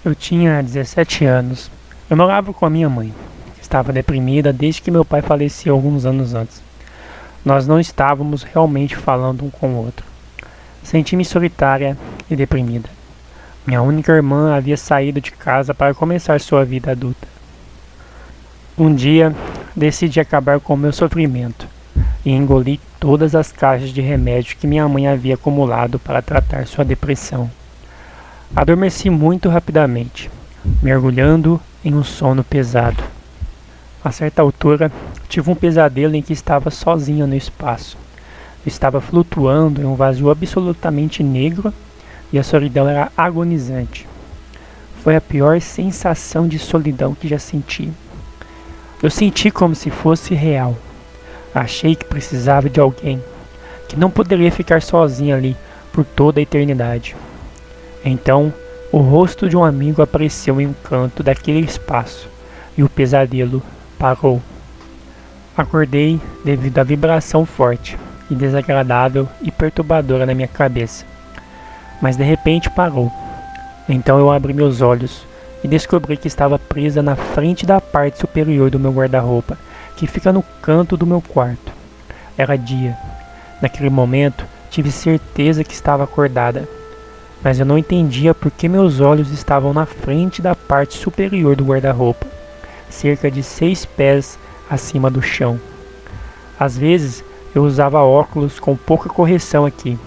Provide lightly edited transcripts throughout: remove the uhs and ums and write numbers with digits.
Eu tinha 17 anos. Eu morava com a minha mãe, que estava deprimida desde que meu pai faleceu alguns anos antes. Nós não estávamos realmente falando um com o outro. Senti-me solitária e deprimida. Minha única irmã havia saído de casa para começar sua vida adulta. Um dia, decidi acabar com o meu sofrimento e engoli todas as caixas de remédio que minha mãe havia acumulado para tratar sua depressão. Adormeci muito rapidamente, mergulhando em um sono pesado. A certa altura, tive um pesadelo em que estava sozinha no espaço. Eu estava flutuando em um vazio absolutamente negro e a solidão era agonizante. Foi a pior sensação de solidão que já senti. Eu senti como se fosse real. Achei que precisava de alguém, que não poderia ficar sozinha ali por toda a eternidade. Então, o rosto de um amigo apareceu em um canto daquele espaço e o pesadelo parou. Acordei devido à vibração forte e desagradável e perturbadora na minha cabeça. Mas de repente parou. Então eu abri meus olhos e descobri que estava presa na frente da parte superior do meu guarda-roupa, que fica no canto do meu quarto. Era dia. Naquele momento, tive certeza que estava acordada, mas eu não entendia por que meus olhos estavam na frente da parte superior do guarda-roupa, cerca de 6 pés acima do chão. Às vezes, eu usava óculos com pouca correção aqui,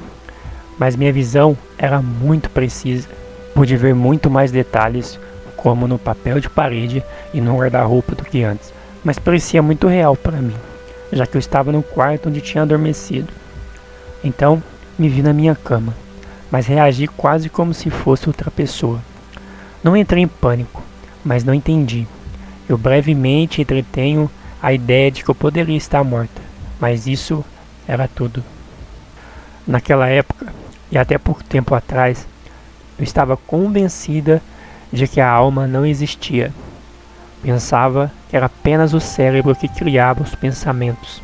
mas minha visão era muito precisa. Pude ver muito mais detalhes, como no papel de parede e no guarda-roupa do que antes, mas parecia muito real para mim, já que eu estava no quarto onde tinha adormecido. Então, me vi na minha cama, mas reagi quase como se fosse outra pessoa. Não entrei em pânico, mas não entendi. Eu brevemente entretenho a ideia de que eu poderia estar morta, mas isso era tudo. Naquela época, e até pouco tempo atrás, eu estava convencida de que a alma não existia. Pensava que era apenas o cérebro que criava os pensamentos,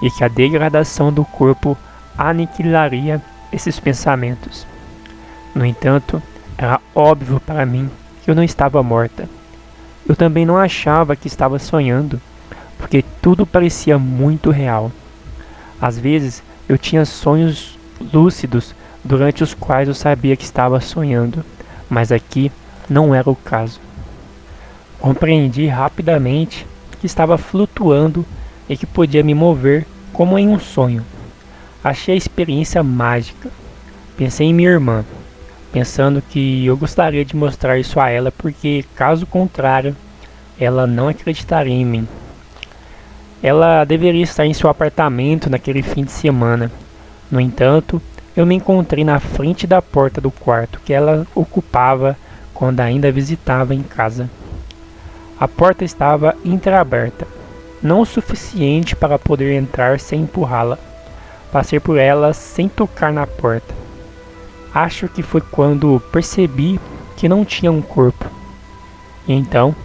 e que a degradação do corpo aniquilaria esses pensamentos. No entanto, era óbvio para mim que eu não estava morta. Eu também não achava que estava sonhando, porque tudo parecia muito real. Às vezes, eu tinha sonhos lúcidos durante os quais eu sabia que estava sonhando, mas aqui não era o caso. Compreendi rapidamente que estava flutuando e que podia me mover como em um sonho. Achei a experiência mágica. Pensei em minha irmã, pensando que eu gostaria de mostrar isso a ela porque, caso contrário, ela não acreditaria em mim. Ela deveria estar em seu apartamento naquele fim de semana. No entanto, eu me encontrei na frente da porta do quarto que ela ocupava quando ainda visitava em casa. A porta estava entreaberta, não o suficiente para poder entrar sem empurrá-la. Passei por ela sem tocar na porta. Acho que foi quando percebi que não tinha um corpo. E então,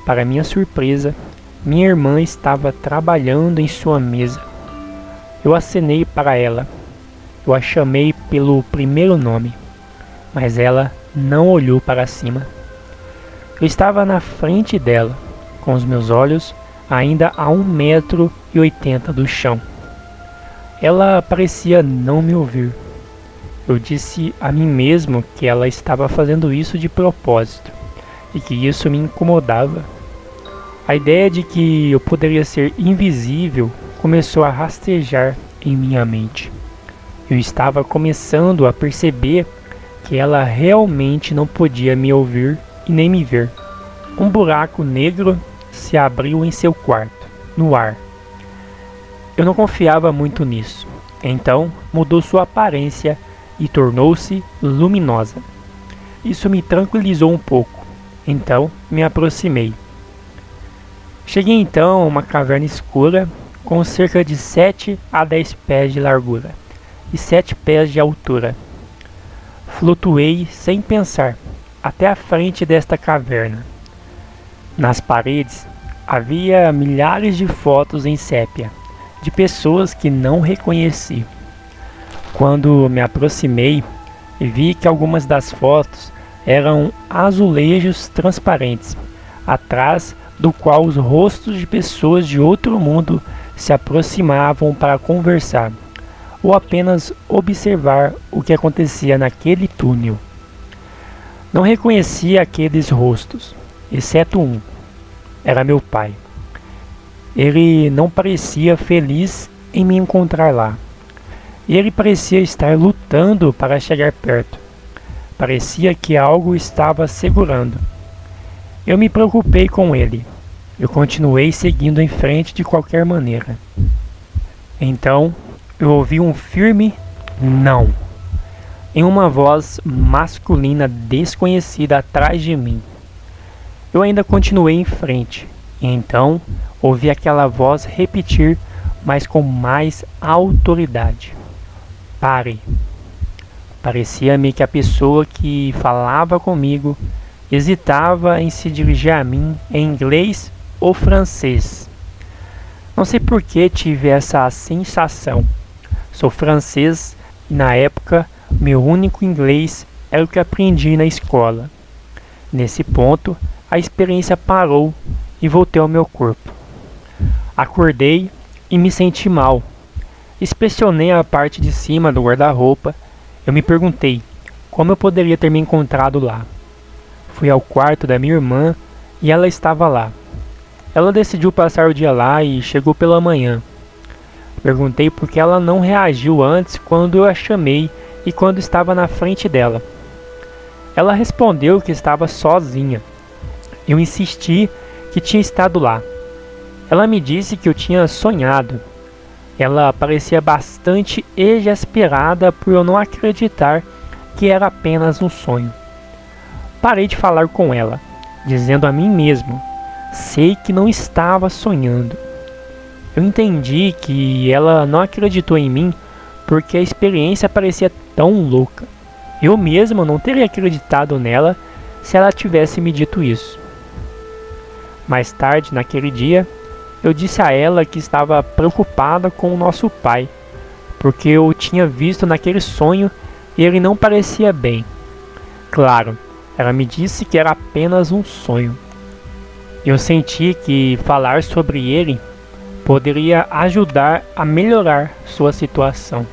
para minha surpresa, minha irmã estava trabalhando em sua mesa. Eu acenei para ela. Eu a chamei pelo primeiro nome, mas ela não olhou para cima. Eu estava na frente dela, com os meus olhos ainda a 1,80 m do chão. Ela parecia não me ouvir. Eu disse a mim mesmo que ela estava fazendo isso de propósito e que isso me incomodava. A ideia de que eu poderia ser invisível começou a rastejar em minha mente. Eu estava começando a perceber que ela realmente não podia me ouvir e nem me ver. Um buraco negro se abriu em seu quarto, no ar. Eu não confiava muito nisso. Então, mudou sua aparência e tornou-se luminosa. Isso me tranquilizou um pouco. Então, me aproximei. Cheguei então a uma caverna escura com cerca de 7 a 10 pés de largura e 7 pés de altura. Flutuei sem pensar até a frente desta caverna. Nas paredes havia milhares de fotos em sépia de pessoas que não reconheci. Quando me aproximei, vi que algumas das fotos eram azulejos transparentes, atrás do qual os rostos de pessoas de outro mundo se aproximavam para conversar, ou apenas observar o que acontecia naquele túnel. Não reconhecia aqueles rostos, exceto um. Era meu pai. Ele não parecia feliz em me encontrar lá. Ele parecia estar lutando para chegar perto. Parecia que algo estava segurando. Eu me preocupei com ele. Eu continuei seguindo em frente de qualquer maneira. Então, eu ouvi um firme não, em uma voz masculina desconhecida atrás de mim. Eu ainda continuei em frente, e então ouvi aquela voz repetir, mas com mais autoridade: pare. Parecia-me que a pessoa que falava comigo hesitava em se dirigir a mim em inglês ou francês. Não sei por que tive essa sensação. Sou francês e na época meu único inglês era o que aprendi na escola. Nesse ponto, a experiência parou e voltei ao meu corpo. Acordei e me senti mal. Inspecionei a parte de cima do guarda-roupa. Eu me perguntei como eu poderia ter me encontrado lá. Fui ao quarto da minha irmã e ela estava lá. Ela decidiu passar o dia lá e chegou pela manhã. Perguntei por que ela não reagiu antes quando eu a chamei e quando estava na frente dela. Ela respondeu que estava sozinha. Eu insisti que tinha estado lá. Ela me disse que eu tinha sonhado. Ela parecia bastante exasperada por eu não acreditar que era apenas um sonho. Parei de falar com ela, dizendo a mim mesmo: sei que não estava sonhando. Eu entendi que ela não acreditou em mim porque a experiência parecia tão louca. Eu mesmo não teria acreditado nela se ela tivesse me dito isso. Mais tarde, naquele dia, eu disse a ela que estava preocupada com o nosso pai, porque eu o tinha visto naquele sonho e ele não parecia bem. Claro, ela me disse que era apenas um sonho. Eu senti que falar sobre ele poderia ajudar a melhorar sua situação.